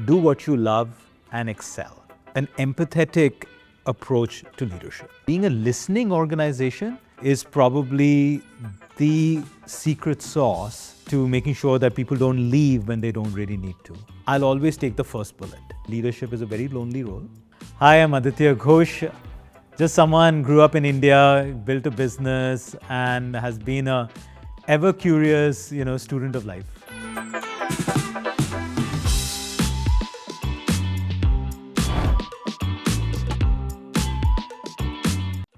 do what you love and excel. An empathetic approach to leadership. Being a listening organization is probably the secret sauce to making sure that people don't leave when they don't really need to. I'll always take the first bullet. Leadership is a very lonely role. Hi, I'm Aditya Ghosh. Just someone grew up in India, built a business, and has been a ever curious, student of life.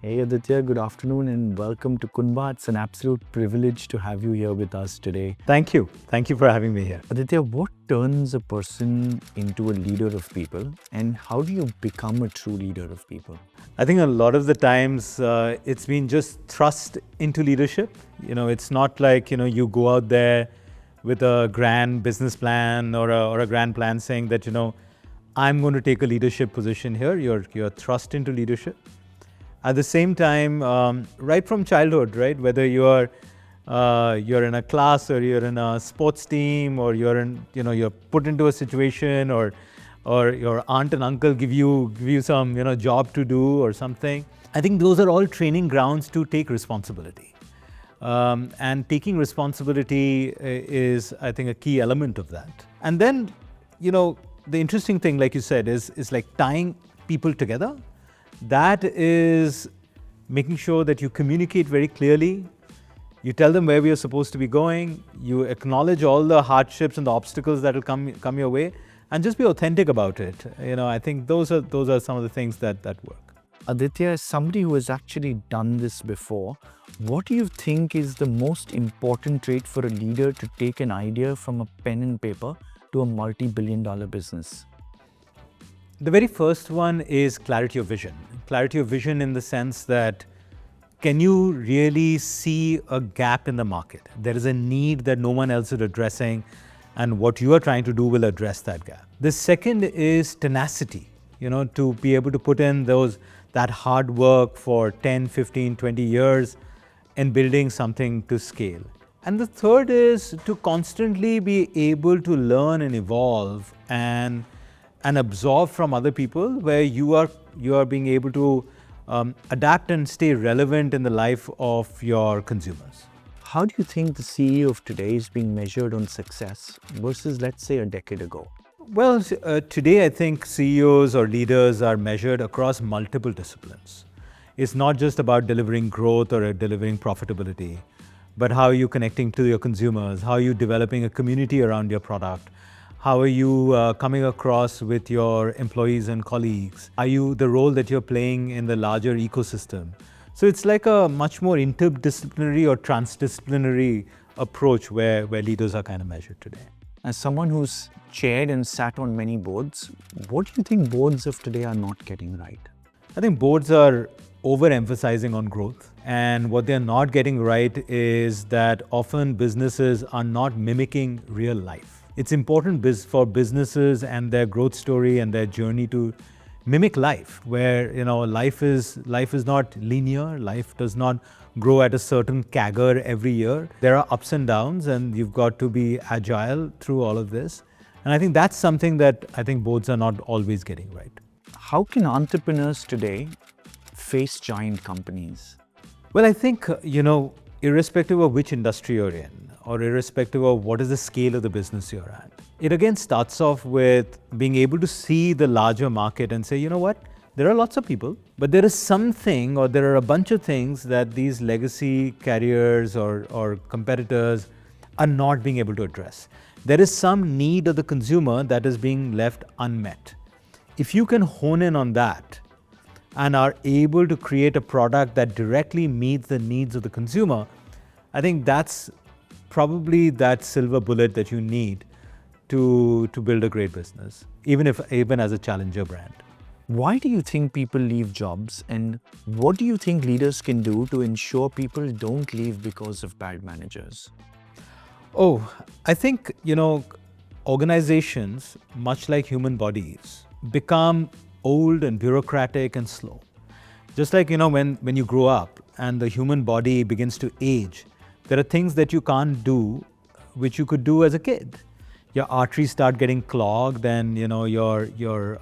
Hey Aditya, good afternoon and welcome to 𝐂𝐚𝐲. It's an absolute privilege to have you here with us today. Thank you. Thank you for having me here. Aditya, what turns a person into a leader of people and how do you become a true leader of people? I think a lot of the times it's been just thrust into leadership. It's not like, you go out there with a grand business plan or a grand plan saying that, I'm going to take a leadership position here. You're thrust into leadership. At the same time, right from childhood, right? Whether you're in a class or you're in a sports team or you're put into a situation or your aunt and uncle give you some, job to do or something. I think those are all training grounds to take responsibility. And taking responsibility is, I think, a key element of that. And then, the interesting thing, like you said, is like tying people together. That is making sure that you communicate very clearly. You tell them where we are supposed to be going. You acknowledge all the hardships and the obstacles that will come your way, and just be authentic about it. I think those are some of the things that work. Aditya, as somebody who has actually done this before, what do you think is the most important trait for a leader to take an idea from a pen and paper to a multi-billion-dollar business? The very first one is clarity of vision. Clarity of vision in the sense that, can you really see a gap in the market? There is a need that no one else is addressing, and what you are trying to do will address that gap. The second is tenacity, to be able to put in that hard work for 10, 15, 20 years in building something to scale. And the third is to constantly be able to learn and evolve and absorb from other people, where you are being able to adapt and stay relevant in the life of your consumers. How do you think the CEO of today is being measured on success versus, let's say, a decade ago? Well, today I think CEOs or leaders are measured across multiple disciplines. It's not just about delivering growth or delivering profitability, but how are you connecting to your consumers? How are you developing a community around your product? How are you coming across with your employees and colleagues? Are you the role that you're playing in the larger ecosystem? So it's like a much more interdisciplinary or transdisciplinary approach where leaders are kind of measured today. As someone who's chaired and sat on many boards, what do you think boards of today are not getting right? I think boards are overemphasizing on growth. And what they're not getting right is that often businesses are not mimicking real life. It's important for businesses and their growth story and their journey to mimic life, where life is not linear. Life does not grow at a certain CAGR every year. There are ups and downs, and you've got to be agile through all of this. And I think that's something that I think boards are not always getting right. How can entrepreneurs today face giant companies? Well, I think irrespective of which industry you're in, or irrespective of what is the scale of the business you're at, it again starts off with being able to see the larger market and say, you know what, there are lots of people, but there is something, or there are a bunch of things that these legacy carriers or competitors are not being able to address. There is some need of the consumer that is being left unmet. If you can hone in on that and are able to create a product that directly meets the needs of the consumer, I think that's probably that silver bullet that you need to build a great business, even as a challenger brand. Why do you think people leave jobs, and what do you think leaders can do to ensure people don't leave because of bad managers? Oh, I think, organizations, much like human bodies, become old and bureaucratic and slow. Just like, when you grow up and the human body begins to age, there are things that you can't do which you could do as a kid. your arteries start getting clogged, then your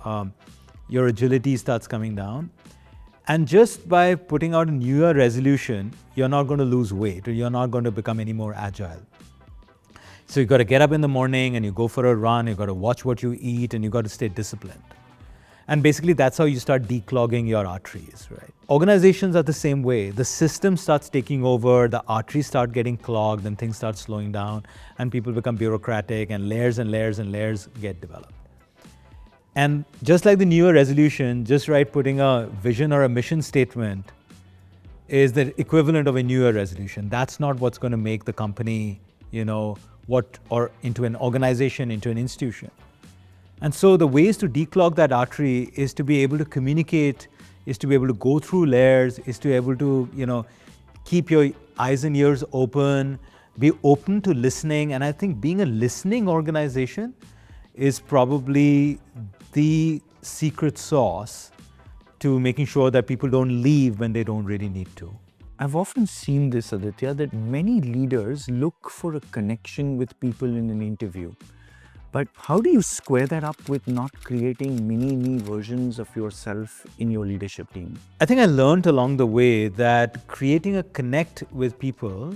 agility starts coming down. And just by putting out a New Year resolution, you're not going to lose weight, or you're not going to become any more agile. So you got to get up in the morning and you go for a run, you got to watch what you eat, and you got to stay disciplined. And basically that's how you start declogging your arteries, right? Organizations are the same way. The system starts taking over, the arteries start getting clogged, and things start slowing down, and people become bureaucratic, and layers and layers and layers get developed. And just like the New Year resolution, just right, putting a vision or a mission statement is the equivalent of a New Year resolution. That's not what's going to make the company, or into an organization, into an institution. And so the ways to declog that artery is to be able to communicate, is to be able to go through layers, is to be able to, keep your eyes and ears open, be open to listening. And I think being a listening organization is probably the secret sauce to making sure that people don't leave when they don't really need to. I've often seen this, Aditya, that many leaders look for a connection with people in an interview. But how do you square that up with not creating mini-me versions of yourself in your leadership team? I think I learned along the way that creating a connect with people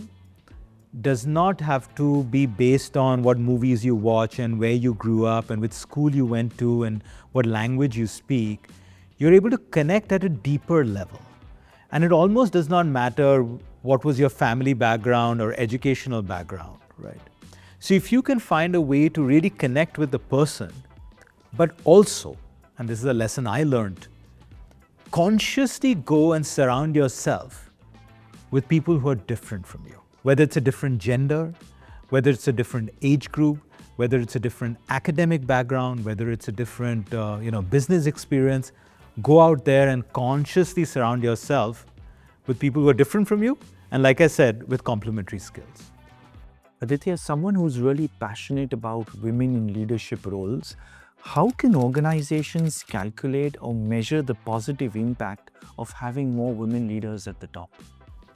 does not have to be based on what movies you watch and where you grew up and which school you went to and what language you speak. You're able to connect at a deeper level. And it almost does not matter what was your family background or educational background, right? So if you can find a way to really connect with the person, but also, and this is a lesson I learned, consciously go and surround yourself with people who are different from you. Whether it's a different gender, whether it's a different age group, whether it's a different academic background, whether it's a different business experience, go out there and consciously surround yourself with people who are different from you, and like I said, with complementary skills. Aditya, someone who's really passionate about women in leadership roles, how can organizations calculate or measure the positive impact of having more women leaders at the top?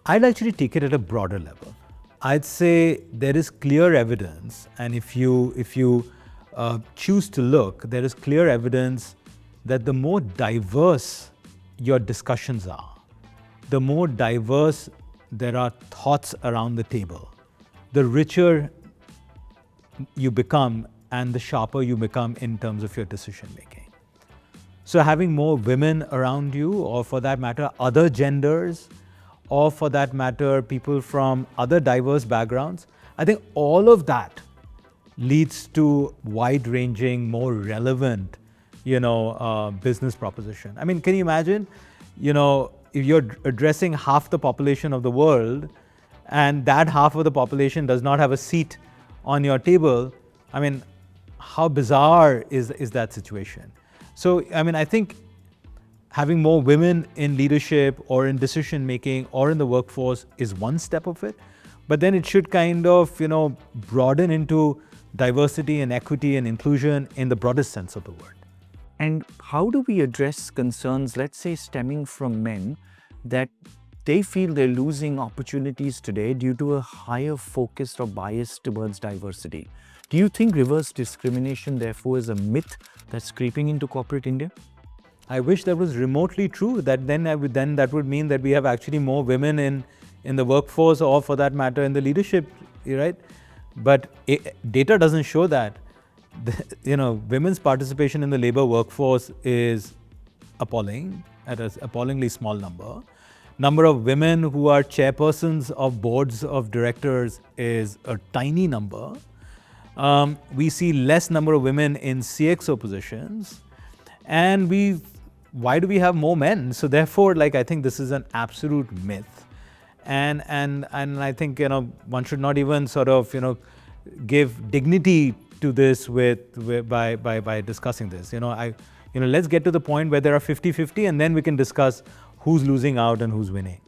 I'd actually take it at a broader level. I'd say there is clear evidence, and if you choose to look, there is clear evidence that the more diverse your discussions are, the more diverse there are thoughts around the table, the richer you become and the sharper you become in terms of your decision making. So having more women around you, or for that matter, other genders, or for that matter, people from other diverse backgrounds, I think all of that leads to wide-ranging, more relevant, business proposition. I mean, can you imagine, if you're addressing half the population of the world, and that half of the population does not have a seat on your table, I mean, how bizarre is that situation? So, I mean, I think having more women in leadership or in decision making or in the workforce is one step of it, but then it should kind of, broaden into diversity and equity and inclusion in the broadest sense of the word. And how do we address concerns, let's say, stemming from men, that they feel they're losing opportunities today due to a higher focus or bias towards diversity? Do you think reverse discrimination, therefore, is a myth that's creeping into corporate India? I wish that was remotely true. That that would mean that we have actually more women in the workforce, or for that matter, in the leadership, right? But data doesn't show that. Women's participation in the labor workforce is appalling, at an appallingly small number. Number of women who are chairpersons of boards of directors is a tiny number. We see less number of women in CXO positions, and why do we have more men? So therefore, I think this is an absolute myth, and I think one should not even sort of give dignity to this by discussing this. Let's get to the point where there are 50-50, and then we can discuss who's losing out and who's winning.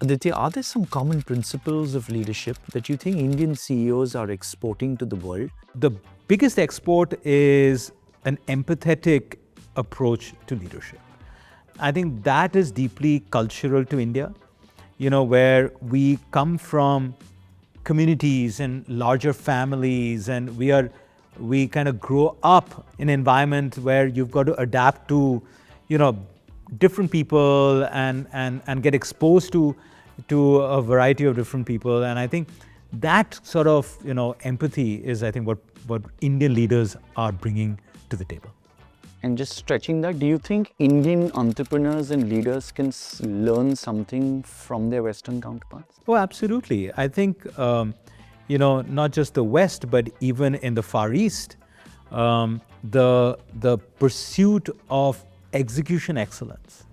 Aditya, are there some common principles of leadership that you think Indian CEOs are exporting to the world? The biggest export is an empathetic approach to leadership. I think that is deeply cultural to India, where we come from communities and larger families, and we are we kind of grow up in an environment where you've got to adapt to, different people and get exposed to a variety of different people. And I think that sort of, empathy is, I think, what Indian leaders are bringing to the table. And just stretching that, do you think Indian entrepreneurs and leaders can learn something from their Western counterparts? Oh, absolutely. I think, not just the West, but even in the Far East, the pursuit of execution excellence,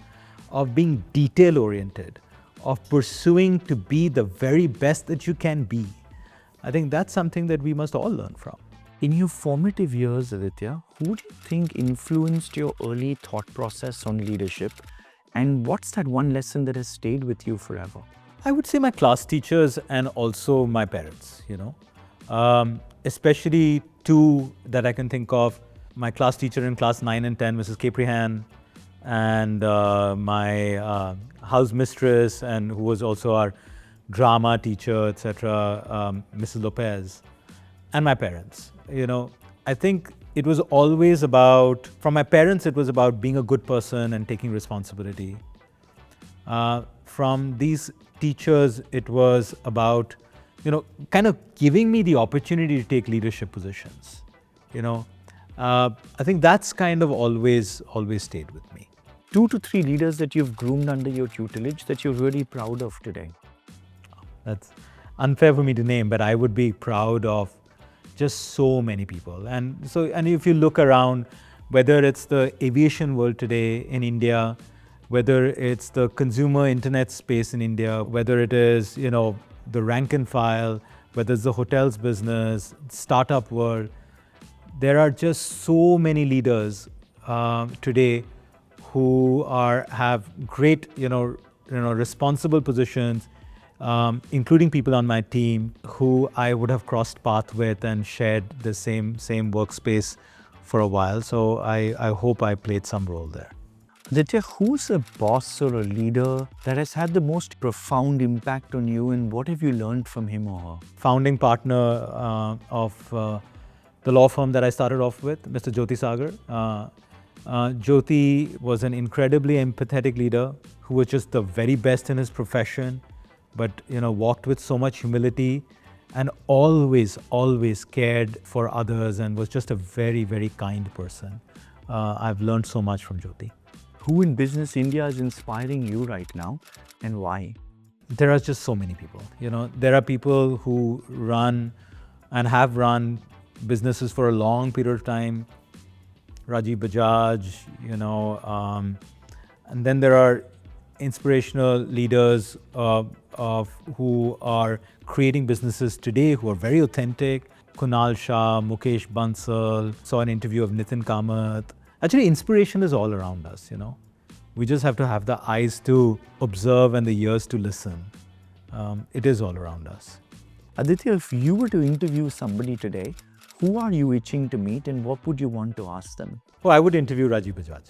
of being detail-oriented, of pursuing to be the very best that you can be, I think that's something that we must all learn from. In your formative years, Aditya, who do you think influenced your early thought process on leadership? And what's that one lesson that has stayed with you forever? I would say my class teachers and also my parents, especially two that I can think of. My class teacher in class 9 and 10, Mrs. 𝐀𝐝𝐲, and my house mistress, and who was also our drama teacher, etc., Mrs. Lopez, and my parents. I think it was always about, from my parents, it was about being a good person and taking responsibility. From these teachers, it was about, kind of giving me the opportunity to take leadership positions. I think that's kind of always stayed with me. 2 to 3 leaders that you've groomed under your tutelage that you're really proud of today? That's unfair for me to name, but I would be proud of just so many people. And if you look around, whether it's the aviation world today in India, whether it's the consumer internet space in India, whether it is, the rank and file, whether it's the hotels business, startup world, there are just so many leaders today who have great, responsible positions, including people on my team who I would have crossed path with and shared the same workspace for a while. So I hope I played some role there. Aditya, who's a boss or a leader that has had the most profound impact on you, and what have you learned from him or her? Founding partner of the law firm that I started off with, Mr. J Sagar. Jyoti was an incredibly empathetic leader who was just the very best in his profession, but walked with so much humility and always cared for others and was just a very, very kind person. I've learned so much from Jyoti. Who in Business India is inspiring you right now, and why? There are just so many people. There are people who run and have run businesses for a long period of time. Rajiv Bajaj, and then there are inspirational leaders who are creating businesses today who are very authentic. Kunal Shah, Mukesh Bansal, saw an interview of Nitin Kamath. Actually, inspiration is all around us, We just have to have the eyes to observe and the ears to listen. It is all around us. Aditya, if you were to interview somebody today, who are you itching to meet and what would you want to ask them? Oh, I would interview Rajiv Bajaj.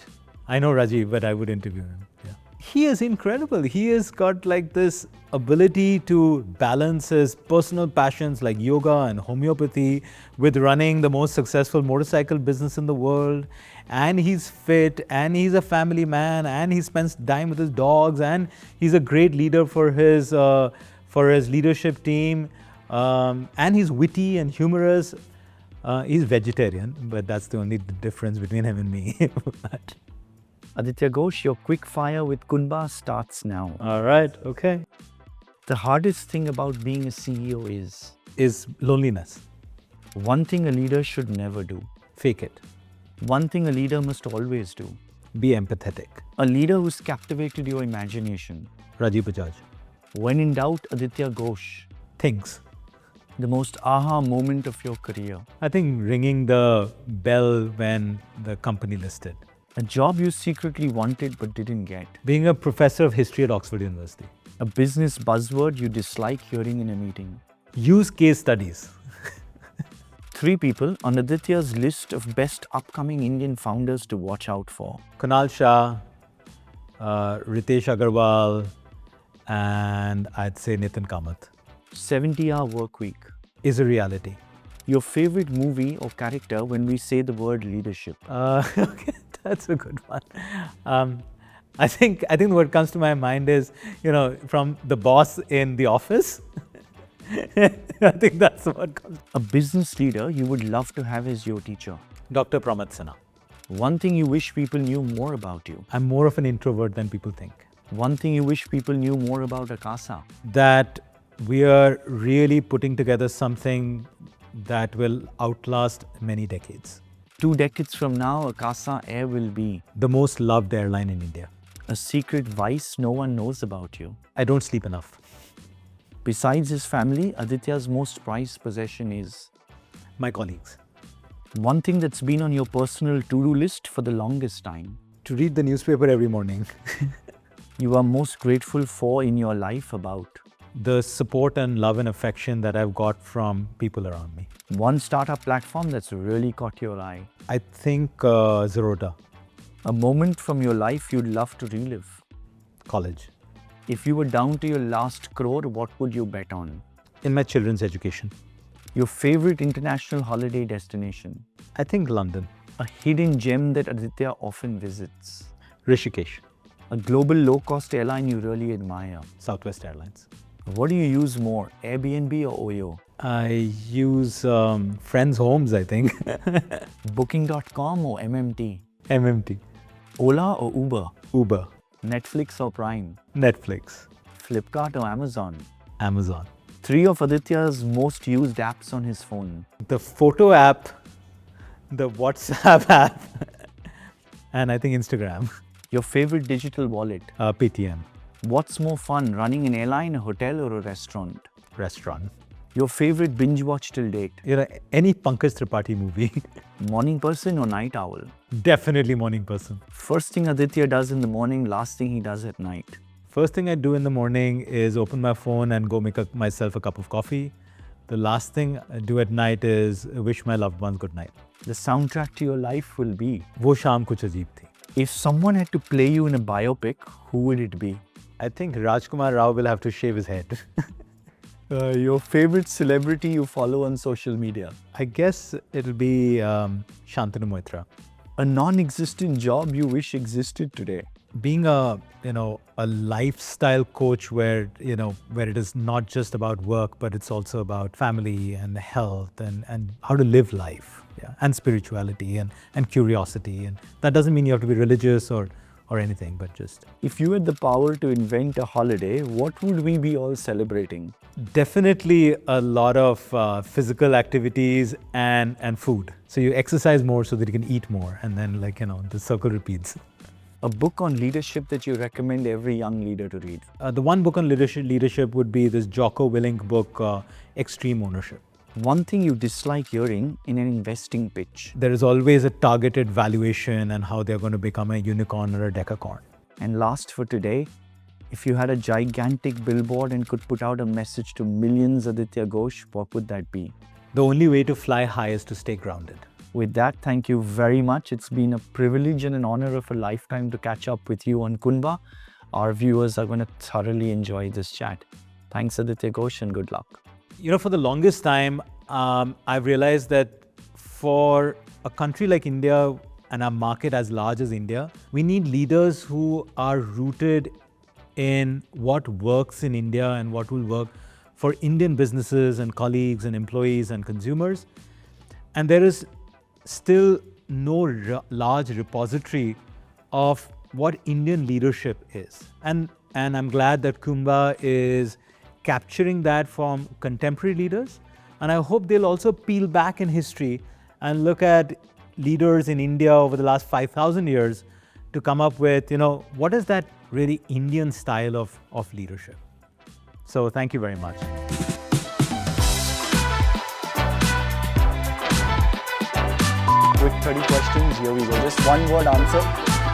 I know Rajiv, but I would interview him. Yeah. He is incredible. He has got like this ability to balance his personal passions like yoga and homeopathy with running the most successful motorcycle business in the world. And he's fit, and he's a family man, and he spends time with his dogs, and he's a great leader for his leadership team. And he's witty and humorous. He's vegetarian, but that's the only difference between him and me. Aditya Ghosh, your quick fire with Kunba starts now. All right, okay. The hardest thing about being a CEO is loneliness. One thing a leader should never do. Fake it. One thing a leader must always do. Be empathetic. A leader who's captivated your imagination. Rajiv Bajaj. When in doubt, Aditya Ghosh. Things. The most aha moment of your career. I think ringing the bell when the company listed. A job you secretly wanted but didn't get. Being a professor of history at Oxford University. A business buzzword you dislike hearing in a meeting. Use case studies. 3 people on Aditya's list of best upcoming Indian founders to watch out for. Kunal Shah, Ritesh Agarwal, and I'd say Nitin Kamath. 70-hour work week. Is a reality. Your favorite movie or character when we say the word leadership? Okay, that's a good one. I think what comes to my mind is, from the boss in the office. I think that's what comes. A business leader you would love to have as your teacher? Dr. Pramad Sinha. One thing you wish people knew more about you? I'm more of an introvert than people think. One thing you wish people knew more about Akasa? That we are really putting together something that will outlast many decades. 2 decades from now, Akasa Air will be The most loved airline in India. a secret vice no one knows about you. I don't sleep enough. Besides his family, Aditya's most prized possession is My colleagues. one thing that's been on your personal to-do list for the longest time. To read the newspaper every morning. You are most grateful for in your life about The support and love and affection that I've got from people around me. one startup platform that's really caught your eye. I think Zerodha, A moment from your life you'd love to relive. college. If you were down to your last crore, what would you bet on? In my children's education. Your favorite international holiday destination? I think London. A hidden gem that Aditya often visits? Rishikesh. A global low-cost airline you really admire? Southwest Airlines. What do you use more, Airbnb or OYO? I use friends' homes, I think. Booking.com or MMT? MMT. Ola or Uber? Uber. Netflix or Prime? Netflix. Flipkart or Amazon? Amazon. 3 of Aditya's most used apps on his phone? The photo app, the WhatsApp app, and I think Instagram. Your favorite digital wallet? Paytm. What's more fun, running an airline, a hotel or a restaurant? Restaurant. Your favorite binge watch till date? Any Pankaj Tripathi movie. Morning person or night owl? Definitely morning person. First thing Aditya does in the morning, last thing he does at night? First thing I do in the morning is open my phone and go make myself a cup of coffee. The last thing I do at night is wish my loved ones good night. The soundtrack to your life will be? वो शाम कुछ अजीब थी. If someone had to play you in a biopic, who would it be? I think Rajkumar Rao will have to shave his head. Your favorite celebrity you follow on social media? I guess it'll be Shantanu Moitra. A non-existent job you wish existed today? Being a lifestyle coach where it is not just about work, but it's also about family and health and how to live life, and spirituality and curiosity. And that doesn't mean you have to be religious or anything, but just. If you had the power to invent a holiday, what would we be all celebrating? Definitely a lot of physical activities and food. So you exercise more so that you can eat more, and then the circle repeats. A book on leadership that you recommend every young leader to read? The one book on leadership would be this Jocko Willink book, Extreme Ownership. One thing you dislike hearing in an investing pitch? There is always a targeted valuation and how they're going to become a unicorn or a decacorn. And last for today, if you had a gigantic billboard and could put out a message to millions, Aditya Ghosh, what would that be? The only way to fly high is to stay grounded. With that, thank you very much. It's been a privilege and an honor of a lifetime to catch up with you on Kunba. Our viewers are going to thoroughly enjoy this chat. Thanks, Aditya Ghosh, and good luck. For the longest time, I've realized that for a country like India and a market as large as India, we need leaders who are rooted in what works in India and what will work for Indian businesses and colleagues and employees and consumers. And there is still no large repository of what Indian leadership is. And I'm glad that Kumbha is capturing that from contemporary leaders. And I hope they'll also peel back in history and look at leaders in India over the last 5,000 years to come up with, what is that really Indian style of leadership. So thank you very much. Quick 30 questions, here we go. Just one word answer.